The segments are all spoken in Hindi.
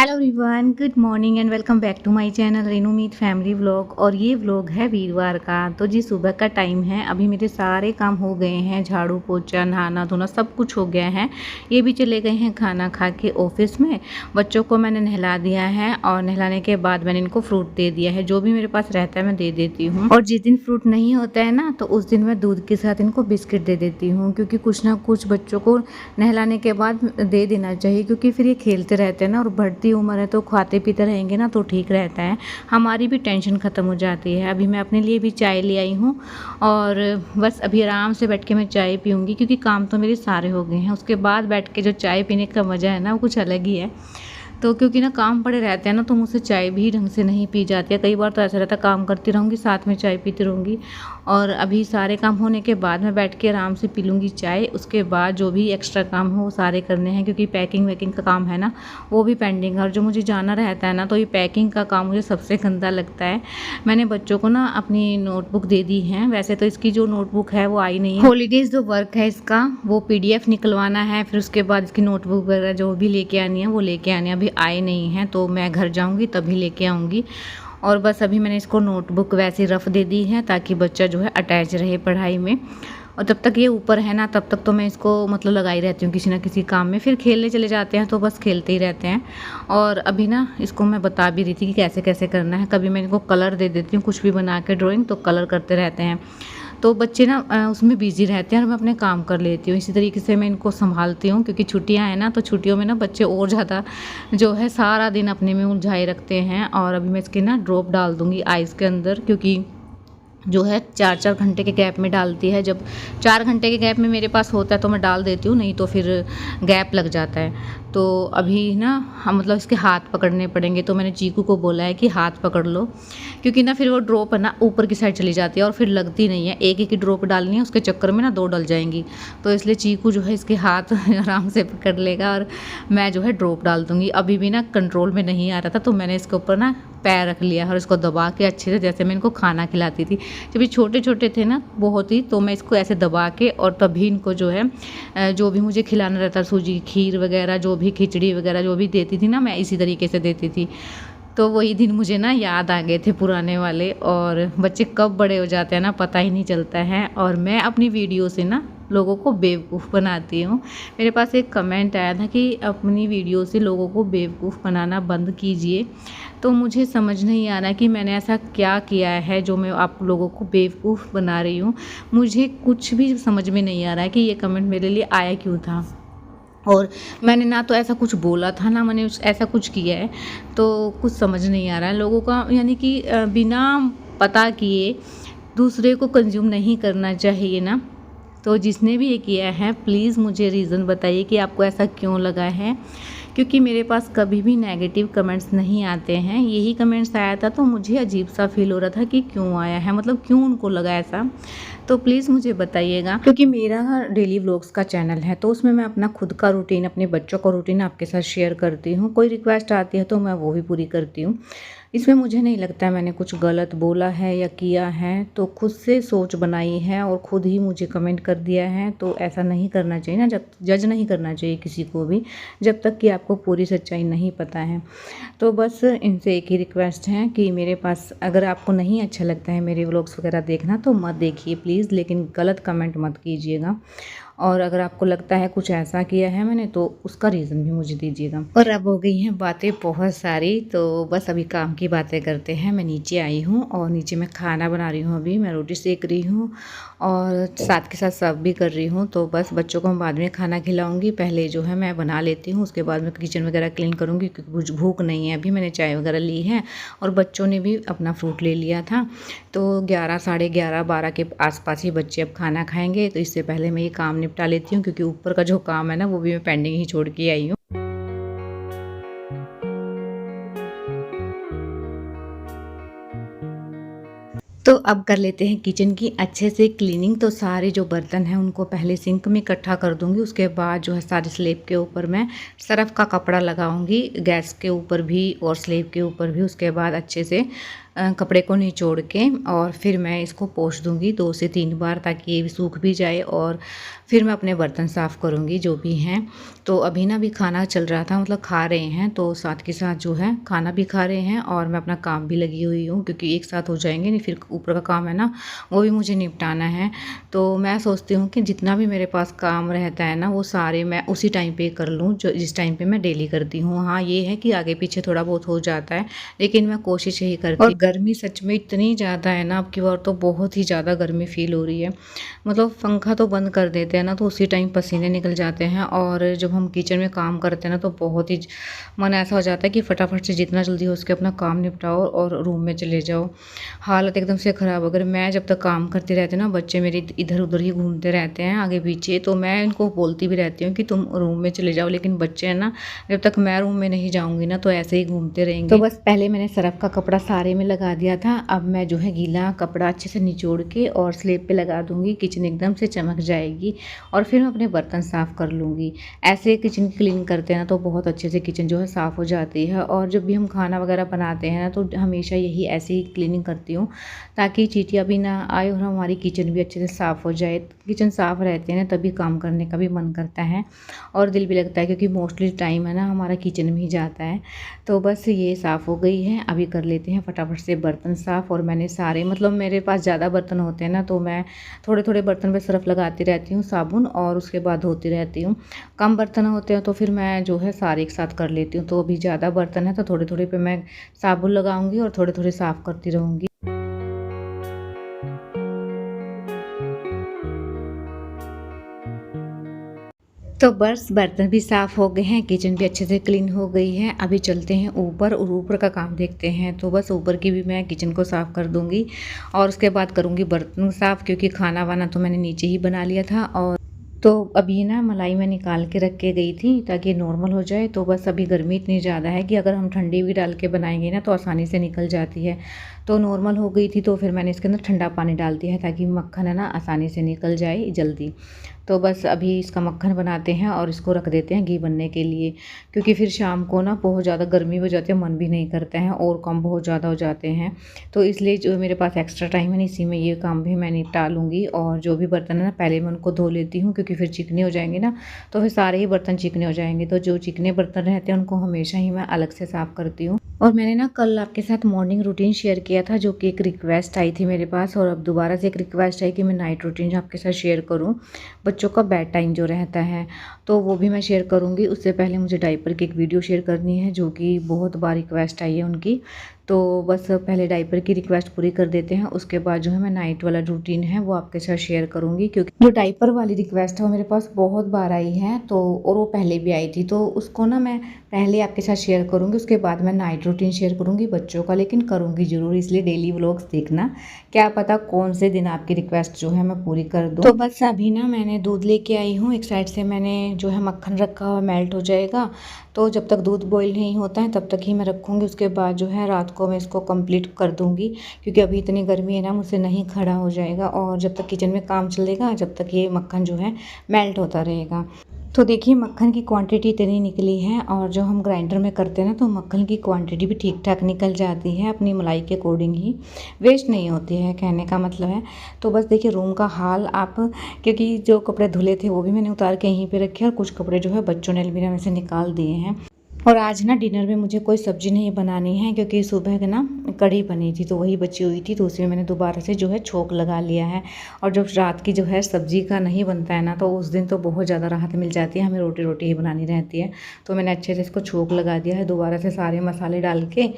Hello everyone, good morning and welcome back to my channel Renu Meet family vlog. और ये व्लॉग है वीरवार का। तो जी सुबह का टाइम है, अभी मेरे सारे काम हो गए हैं, झाड़ू पोछा नहाना धोना सब कुछ हो गया है। ये भी चले गए हैं खाना खा के ऑफिस में। बच्चों को मैंने नहला दिया है और नहलाने के बाद मैंने इनको फ्रूट दे दिया है। जो भी मेरे पास रहता है मैं दे देती हूँ। और जिस दिन फ्रूट नहीं होता है ना, तो उस दिन मैं दूध के साथ इनको बिस्किट दे देती हूँ, क्योंकि कुछ ना कुछ बच्चों को नहलाने के बाद दे देना चाहिए, क्योंकि फिर ये खेलते रहते हैं ना, और बढ़ती उम्र है तो खाते पीते रहेंगे ना तो ठीक रहता है। हमारी भी टेंशन ख़त्म हो जाती है। अभी मैं अपने लिए भी चाय ले आई हूँ और बस अभी आराम से बैठ के मैं चाय पीऊँगी, क्योंकि काम तो मेरे सारे हो गए हैं। उसके बाद बैठ के जो चाय पीने का मज़ा है ना, वो कुछ अलग ही है। तो क्योंकि ना काम पड़े रहते हैं ना, तो मुझसे चाय भी ढंग से नहीं पी जाती है। कई बार तो ऐसा रहता है काम करती रहूँगी साथ में चाय पीती रहूँगी। और अभी सारे काम होने के बाद मैं बैठ के आराम से पी लूँगी चाय। उसके बाद जो भी एक्स्ट्रा काम हो वो सारे करने हैं, क्योंकि पैकिंग वैकिंग का काम है ना, वो भी पेंडिंग है। और जो मुझे जाना रहता है ना, तो ये पैकिंग का काम मुझे सबसे गंदा लगता है। मैंने बच्चों को ना अपनी नोटबुक दे दी है। वैसे तो इसकी जो नोटबुक है वो आई नहीं है। हॉलीडेज़ जो वर्क है इसका, वो PDF निकलवाना है। फिर उसके बाद इसकी नोटबुक वगैरह जो भी लेके आनी है वो लेके आनी है। अभी आए नहीं हैं, तो मैं घर जाऊंगी तभी लेके आऊंगी। और बस अभी मैंने इसको नोटबुक वैसे रफ दे दी है, ताकि बच्चा जो है अटैच रहे पढ़ाई में। और जब तक ये ऊपर है ना, तब तक तो मैं इसको मतलब लगाई रहती हूँ किसी ना किसी काम में। फिर खेलने चले जाते हैं तो बस खेलते ही रहते हैं। और अभी ना इसको मैं बता भी रही थी कि कैसे कैसे करना है। कभी मैं इनको कलर दे देती हूँ, कुछ भी बना के ड्राइंग, तो कलर करते रहते हैं। तो बच्चे ना उसमें बिजी रहते हैं और मैं अपने काम कर लेती हूँ। इसी तरीके से मैं इनको संभालती हूँ, क्योंकि छुट्टियाँ हैं ना, तो छुट्टियों में ना बच्चे और ज़्यादा जो है सारा दिन अपने में उलझाए रखते हैं। और अभी मैं इसके ना ड्रॉप डाल दूँगी आइज़ के अंदर, क्योंकि जो है 4-4 घंटे के गैप में डालती है। जब 4 घंटे के गैप में मेरे पास होता है तो मैं डाल देती हूँ, नहीं तो फिर गैप लग जाता है। तो अभी ना हम मतलब इसके हाथ पकड़ने पड़ेंगे। तो मैंने चीकू को बोला है कि हाथ पकड़ लो, क्योंकि ना फिर वो ड्रॉप है ना ऊपर की साइड चली जाती है और फिर लगती नहीं है। एक एक ही ड्रॉप डालनी है, उसके चक्कर में ना 2 डल जाएंगी। तो इसलिए चीकू जो है इसके हाथ आराम से पकड़ लेगा और मैं जो है ड्रॉप डाल दूँगी। अभी भी ना कंट्रोल में नहीं आ रहा था, तो मैंने इसके ऊपर ना पैर रख लिया और इसको दबा के अच्छे से, जैसे मैं इनको खाना खिलाती थी जब ये छोटे छोटे थे ना बहुत ही, तो मैं इसको ऐसे दबा के और तभी इनको जो है जो भी मुझे खिलाना रहता, सूजी खीर वगैरह जो भी खिचड़ी वगैरह जो भी देती थी ना, मैं इसी तरीके से देती थी। तो वही दिन मुझे ना याद आ गए थे पुराने वाले। और बच्चे कब बड़े हो जाते हैं ना, पता ही नहीं चलता है। और मैं अपनी वीडियो से ना लोगों को बेवकूफ़ बनाती हूँ। मेरे पास एक कमेंट आया था कि अपनी वीडियो से लोगों को बेवकूफ़ बनाना बंद कीजिए। तो मुझे समझ नहीं आ रहा कि मैंने ऐसा क्या किया है जो मैं आप लोगों को बेवकूफ़ बना रही हूँ। मुझे कुछ भी समझ में नहीं आ रहा है कि ये कमेंट मेरे लिए आया क्यों था। और मैंने ना तो ऐसा कुछ बोला था, ना मैंने ऐसा कुछ किया है। तो कुछ समझ नहीं आ रहा है लोगों का, यानी कि बिना पता किए दूसरे को कंज्यूम नहीं करना चाहिए ना। तो जिसने भी ये किया है प्लीज़ मुझे रीज़न बताइए कि आपको ऐसा क्यों लगा है, क्योंकि मेरे पास कभी भी नेगेटिव कमेंट्स नहीं आते हैं। यही कमेंट्स आया था तो मुझे अजीब सा फील हो रहा था कि क्यों आया है, मतलब क्यों उनको लगा ऐसा। तो प्लीज़ मुझे बताइएगा, क्योंकि मेरा डेली व्लॉग्स का चैनल है, तो उसमें मैं अपना खुद का रूटीन, अपने बच्चों का रूटीन आपके साथ शेयर करती हूँ। कोई रिक्वेस्ट आती है तो मैं वो भी पूरी करती हूँ। इसमें मुझे नहीं लगता मैंने कुछ गलत बोला है या किया है। तो खुद से सोच बनाई है और खुद ही मुझे कमेंट कर दिया है। तो ऐसा नहीं करना चाहिए ना, जब जज नहीं करना चाहिए किसी को भी, जब तक कि आपको पूरी सच्चाई नहीं पता है। तो बस इनसे एक ही रिक्वेस्ट है कि मेरे पास, अगर आपको नहीं अच्छा लगता है मेरे व्लॉग्स वगैरह देखना तो मत देखिए प्लीज़, लेकिन गलत कमेंट मत कीजिएगा। और अगर आपको लगता है कुछ ऐसा किया है मैंने, तो उसका रीज़न भी मुझे दीजिएगा। और अब हो गई हैं बातें बहुत सारी, तो बस अभी काम की बातें करते हैं। मैं नीचे आई हूँ और नीचे मैं खाना बना रही हूँ। अभी मैं रोटी सेक रही हूँ और साथ के साथ सर्व भी कर रही हूँ। तो बस बच्चों को मैं बाद में खाना खिलाऊँगी, पहले जो है मैं बना लेती हूँ, उसके बाद मैं किचन वगैरह क्लीन करूँगी, क्योंकि कुछ भूख नहीं है। अभी मैंने चाय वगैरह ली है और बच्चों ने भी अपना फ्रूट ले लिया था। तो 11, साढ़े 11, 12 के आसपास ही बच्चे अब खाना खाएंगे। तो इससे पहले मैं ये काम निपटा लेती हूँ, क्योंकि ऊपर का जो काम है ना वो भी मैं पेंडिंग ही छोड़ के आई हूँ। तो अब कर लेते हैं किचन की अच्छे से क्लीनिंग। तो सारे जो बर्तन हैं उनको पहले सिंक में इकट्ठा कर दूंगी। उसके बाद जो है सारे स्लेब के ऊपर मैं सर्फ का कपड़ा लगाऊंगी, गैस के ऊपर भी और स्लेब के ऊपर भी। उसके बाद अच्छे से कपड़े को निचोड़ के और फिर मैं इसको पोंछ दूँगी 2 से 3 बार, ताकि ये भी सूख भी जाए और फिर मैं अपने बर्तन साफ़ करूँगी जो भी हैं। तो अभी ना अभी खाना चल रहा था, मतलब खा रहे हैं, तो साथ के साथ जो है खाना भी खा रहे हैं और मैं अपना काम भी लगी हुई हूँ, क्योंकि एक साथ हो जाएँगे नहीं, फिर ऊपर का काम है ना वो भी मुझे निपटाना है। तो मैं सोचती हूँ कि जितना भी मेरे पास काम रहता है ना वो सारे मैं उसी टाइम पे कर लूँ, जो जिस टाइम पे मैं डेली करती हूँ। हाँ, ये है कि आगे पीछे थोड़ा बहुत हो जाता है, लेकिन मैं कोशिश यही करती हूँ। और गर्मी सच में इतनी ज़्यादा है ना, अब की बार तो बहुत ही ज़्यादा गर्मी फ़ील हो रही है। मतलब पंखा तो बंद कर देते हैं ना तो उसी टाइम पसीने निकल जाते हैं, और जब हम किचन में काम करते हैं ना तो बहुत ही मन ऐसा हो जाता है कि फटाफट से जितना जल्दी हो सके अपना काम निपटाओ और रूम में चले जाओ। हालत एकदम से ख़राब। अगर मैं जब तक काम करती रहती हूँ ना, बच्चे मेरे इधर उधर ही घूमते रहते हैं आगे पीछे, तो मैं इनको बोलती भी रहती हूँ कि तुम रूम में चले जाओ, लेकिन बच्चे हैं ना, जब तक मैं रूम में नहीं जाऊँगी ना तो ऐसे ही घूमते रहेंगे। तो बस पहले मैंने सरफ़ का कपड़ा सारे में लगा दिया था, अब मैं जो है गीला कपड़ा अच्छे से निचोड़ के और स्लैब पे लगा दूँगी, किचन एकदम से चमक जाएगी और फिर मैं अपने बर्तन साफ़ कर लूँगी। ऐसे किचन क्लीन करते हैं ना तो बहुत अच्छे से किचन जो है साफ़ हो जाती है। और जब भी हम खाना वगैरह बनाते हैं ना तो हमेशा यही ऐसे ही क्लीनिंग करती हूँ, ताकि चींटियाँ भी ना आए और हमारी किचन भी अच्छे से साफ़ हो जाए। किचन साफ़ रहते हैं ना तभी काम करने का भी मन करता है और दिल भी लगता है, क्योंकि मोस्टली टाइम है ना हमारा किचन में ही जाता है। तो बस ये साफ़ हो गई है, अभी कर लेते हैं फटाफट से बर्तन साफ़। और मैंने सारे, मतलब मेरे पास ज़्यादा बर्तन होते हैं ना तो मैं थोड़े थोड़े बर्तन पे सरफ़ लगाती रहती हूँ, साबुन, और उसके बाद धोती रहती हूँ। कम बर्तन होते हैं तो फिर मैं जो है सारे एक साथ कर लेती हूँ। तो अभी ज़्यादा बर्तन है तो थोड़े थोड़े पे मैं साबुन लगाऊंगी और थोड़े थोड़े साफ़ करती रहूँगी। तो बस बर्तन भी साफ़ हो गए हैं, किचन भी अच्छे से क्लीन हो गई है। अभी चलते हैं ऊपर और ऊपर का काम देखते हैं। तो बस ऊपर की भी मैं किचन को साफ़ कर दूँगी और उसके बाद करूँगी बर्तन साफ़, क्योंकि खाना वाना तो मैंने नीचे ही बना लिया था। और तो अभी ना मलाई मैं निकाल के रख के गई थी ताकि नॉर्मल हो जाए। तो बस अभी गर्मी इतनी ज़्यादा है कि अगर हम ठंडी भी डाल के बनाएंगे ना तो आसानी से निकल जाती है। तो नॉर्मल हो गई थी तो फिर मैंने इसके अंदर ठंडा पानी डाल दिया है, ताकि मक्खन है ना आसानी से निकल जाए जल्दी। तो बस अभी इसका मक्खन बनाते हैं और इसको रख देते हैं घी बनने के लिए, क्योंकि फिर शाम को ना बहुत ज़्यादा गर्मी हो जाती है, मन भी नहीं करता है और काम बहुत ज़्यादा हो जाते हैं। तो इसलिए जो मेरे पास एक्स्ट्रा टाइम है ना, इसी में ये काम भी मैं निपटा लूँगी। और जो भी बर्तन है ना पहले मैं उनको धो लेती हूँ, क्योंकि फिर चिकने हो जाएंगे ना तो फिर सारे ही बर्तन चिकने हो जाएंगे। तो जो चिकने बर्तन रहते हैं उनको हमेशा ही मैं अलग से साफ़ करती हूँ। और मैंने ना कल आपके साथ मॉर्निंग रूटीन शेयर किया था, जो कि एक रिक्वेस्ट आई थी मेरे पास, और अब दोबारा से एक रिक्वेस्ट आई कि मैं नाइट रूटीन आपके साथ शेयर करूं। बच्चों का बेड टाइम जो रहता है तो वो भी मैं शेयर करूंगी। उससे पहले मुझे डायपर की एक वीडियो शेयर करनी है, जो कि बहुत बार रिक्वेस्ट आई है उनकी। तो बस पहले डायपर की रिक्वेस्ट पूरी कर देते हैं, उसके बाद जो है मैं नाइट वाला रूटीन है वो आपके साथ शेयर करूंगी। क्योंकि जो डायपर वाली रिक्वेस्ट है वो मेरे पास बहुत बार आई है, तो और वो पहले भी आई थी, तो उसको ना मैं पहले आपके साथ शेयर करूंगी, उसके बाद मैं नाइट रूटीन शेयर करूंगी बच्चों का। लेकिन करूंगी ज़रूर, इसलिए डेली व्लॉग्स देखना, क्या पता कौन से दिन आपकी रिक्वेस्ट जो है मैं पूरी कर दूँ। तो बस अभी ना मैंने दूध लेके आई हूँ, एक साइड से मैंने जो है मक्खन रखा हुआ, मेल्ट हो जाएगा। तो जब तक दूध बॉईल नहीं होता है तब तक ही मैं रखूँगी, उसके बाद जो है रात को मैं इसको कंप्लीट कर दूँगी, क्योंकि अभी इतनी गर्मी है ना मुझसे नहीं खड़ा हो जाएगा। और जब तक किचन में काम चलेगा, जब तक ये मक्खन जो है मेल्ट होता रहेगा। तो देखिए मक्खन की क्वांटिटी इतनी निकली है, और जो हम ग्राइंडर में करते हैं ना तो मक्खन की क्वांटिटी भी ठीक ठाक निकल जाती है, अपनी मलाई के अकॉर्डिंग ही, वेस्ट नहीं होती है, कहने का मतलब है। तो बस देखिए रूम का हाल आप, क्योंकि जो कपड़े धुले थे वो भी मैंने उतार के यहीं पे रखे, और कुछ कपड़े जो है बच्चों ने अलमीरा में से निकाल दिए हैं। और आज ना डिनर में मुझे कोई सब्ज़ी नहीं बनानी है, क्योंकि सुबह के ना कढ़ी बनी थी तो वही बची हुई थी, तो उसी में मैंने दोबारा से जो है छोंक लगा लिया है। और जब रात की जो है सब्ज़ी का नहीं बनता है ना तो उस दिन तो बहुत ज़्यादा राहत मिल जाती है, हमें रोटी रोटी ही बनानी रहती है। तो मैंने अच्छे से इसको छोंक लगा दिया है दोबारा से सारे मसाले डाल के।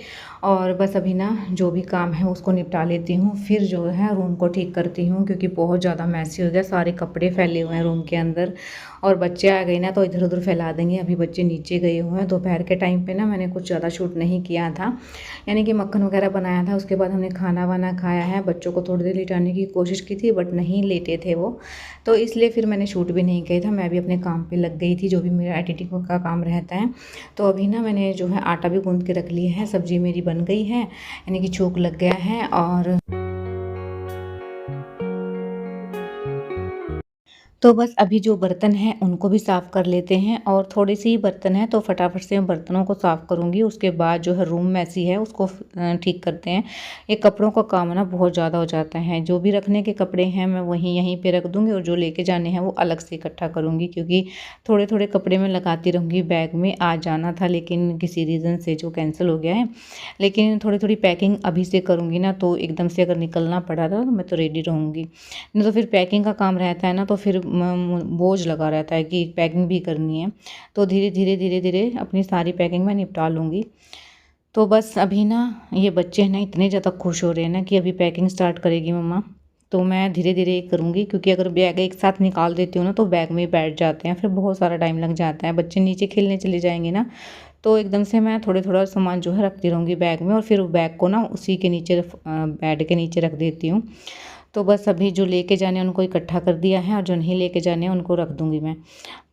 और बस अभी ना जो भी काम है उसको निपटा लेती हूँ, फिर जो है रूम को ठीक करती हूँ, क्योंकि बहुत ज़्यादा मैसी हो गया, सारे कपड़े फैले हुए हैं रूम के अंदर। और बच्चे आ गए ना तो इधर उधर फैला देंगे। अभी बच्चे नीचे गए हुए हैं, दोपहर के टाइम पे ना मैंने कुछ ज़्यादा शूट नहीं किया था, यानी कि मक्खन वगैरह बनाया था, उसके बाद हमने खाना वाना खाया है, बच्चों को थोड़ी देर लिटाने की कोशिश की थी बट नहीं लेटे थे वो, तो इसलिए फिर मैंने शूट भी नहीं किया था। मैं भी अपने काम पे लग गई थी, जो भी मेरा एडिटिंग का काम रहता है। तो अभी ना मैंने जो है आटा भी गूंद के रख लिया है, सब्ज़ी मेरी बन गई है, यानी कि छोंक लग गया है। और तो बस अभी जो बर्तन हैं उनको भी साफ़ कर लेते हैं और थोड़े से ही बर्तन हैं तो फटाफट से मैं बर्तनों को साफ़ करूँगी। उसके बाद जो है रूम मैसी है उसको ठीक करते हैं। ये कपड़ों का काम ना बहुत ज़्यादा हो जाता है। जो भी रखने के कपड़े हैं मैं वहीं यहीं पे रख दूँगी और जो लेके जाने हैं वो अलग से इकट्ठा करूँगी, क्योंकि थोड़े-थोड़े कपड़े मैं लगाती रहूँगी बैग में। आज जाना था लेकिन किसी रीज़न से जो कैंसिल हो गया है। लेकिन थोड़ी-थोड़ी पैकिंग अभी से करूँगी ना तो एकदम से अगर निकलना पड़ा तो मैं तो रेडी रहूँगी। नहीं तो फिर पैकिंग का काम रहता है ना तो फिर बोझ लगा रहता है कि पैकिंग भी करनी है। तो धीरे-धीरे अपनी सारी पैकिंग मैं निपटा लूँगी। तो बस अभी ना ये बच्चे हैं ना इतने ज़्यादा खुश हो रहे हैं ना कि अभी पैकिंग स्टार्ट करेगी मम्मा। तो मैं धीरे-धीरे करूँगी, क्योंकि अगर बैग एक साथ निकाल देती हूँ ना तो बैग में ही बैठ जाते हैं, फिर बहुत सारा टाइम लग जाता है। बच्चे नीचे खेलने चले जाएँगे ना तो एकदम से मैं थोड़ा-थोड़ा सामान जो है रखती रहूँगी बैग में और फिर बैग को ना उसी के नीचे बेड के नीचे रख देती हूँ। तो बस अभी जो लेके जाने हैं उनको इकट्ठा कर दिया है और जो नहीं लेके जाने हैं उनको रख दूँगी मैं।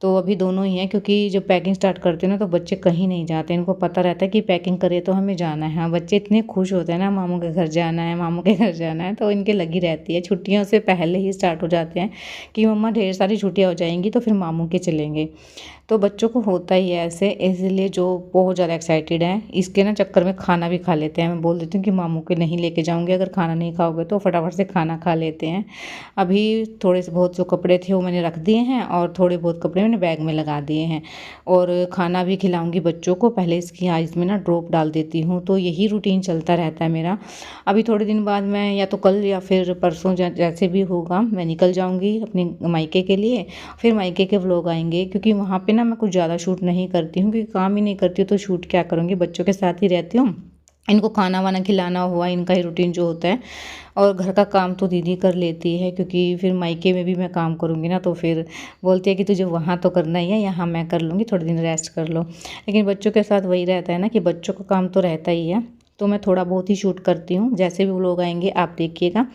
तो अभी दोनों ही हैं, क्योंकि जब पैकिंग स्टार्ट करते हैं ना तो बच्चे कहीं नहीं जाते। इनको पता रहता है कि पैकिंग करें तो हमें जाना है। बच्चे इतने खुश होते हैं ना, मामू के घर जाना है, मामू के घर जाना है, तो इनके लगी रहती है। छुट्टियों से पहले ही स्टार्ट हो जाते हैं कि मम्मा ढेर सारी छुट्टियाँ हो जाएँगी तो फिर मामू के चलेंगे। तो बच्चों को होता ही है ऐसे, इसलिए जो बहुत ज़्यादा एक्साइटेड हैं इसके ना चक्कर में खाना भी खा लेते हैं। मैं बोल देती हूँ कि मामू के नहीं लेके जाऊँगी, अगर खाना नहीं खाओगे तो फटाफट से खाना खा लेते हैं। अभी थोड़े से बहुत जो कपड़े थे वो मैंने रख दिए हैं और थोड़े बहुत कपड़े मैंने बैग में लगा दिए हैं और खाना भी खिलाऊँगी बच्चों को। पहले इसकी आइज़ में ना ड्रॉप डाल देती हूँ, तो यही रूटीन चलता रहता है मेरा। अभी थोड़े दिन बाद मैं या तो कल या फिर परसों जैसे भी होगा मैं निकल जाऊँगी अपने मायके के लिए। फिर मायके के व्लॉग आएँगे, क्योंकि वहाँ पे ना मैं कुछ ज़्यादा शूट नहीं करती हूँ, क्योंकि काम ही नहीं करती हूँ तो शूट क्या करूँगी, बच्चों के साथ ही रहती हूँ। इनको खाना वाना खिलाना हुआ, इनका ही रूटीन जो होता है और घर का काम तो दीदी कर लेती है, क्योंकि फिर मायके में भी मैं काम करूँगी ना तो फिर बोलती है कि तुझे वहाँ तो करना ही है, यहाँ मैं कर लूँगी, थोड़े दिन रेस्ट कर लो। लेकिन बच्चों के साथ वही रहता है ना कि बच्चों का काम तो रहता ही है, तो मैं थोड़ा बहुत ही शूट करती हूँ। जैसे भी वो लोग आएंगे आप देखिएगा।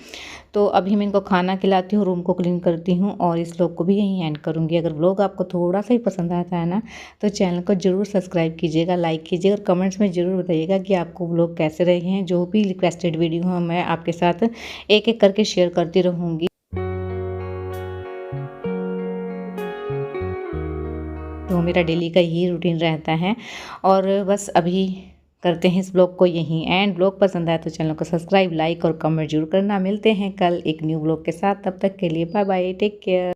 तो अभी मैं इनको खाना खिलाती हूँ, रूम को क्लीन करती हूँ और इस व्लॉग को भी यहीं एंड करूँगी। अगर व्लॉग आपको थोड़ा सा ही पसंद आता है ना तो चैनल को ज़रूर सब्सक्राइब कीजिएगा, लाइक कीजिएगा और कमेंट्स में ज़रूर बताइएगा कि आपको व्लॉग कैसे रहे हैं। जो भी रिक्वेस्टेड वीडियो है मैं आपके साथ एक-एक करके शेयर करती रहूँगी। तो मेरा डेली का यही रूटीन रहता है और बस अभी करते हैं इस ब्लॉग को यहीं एंड। ब्लॉग पसंद आया तो चैनल को सब्सक्राइब, लाइक और कमेंट जरूर करना। मिलते हैं कल एक न्यू ब्लॉग के साथ, तब तक के लिए बाय बाय, टेक केयर।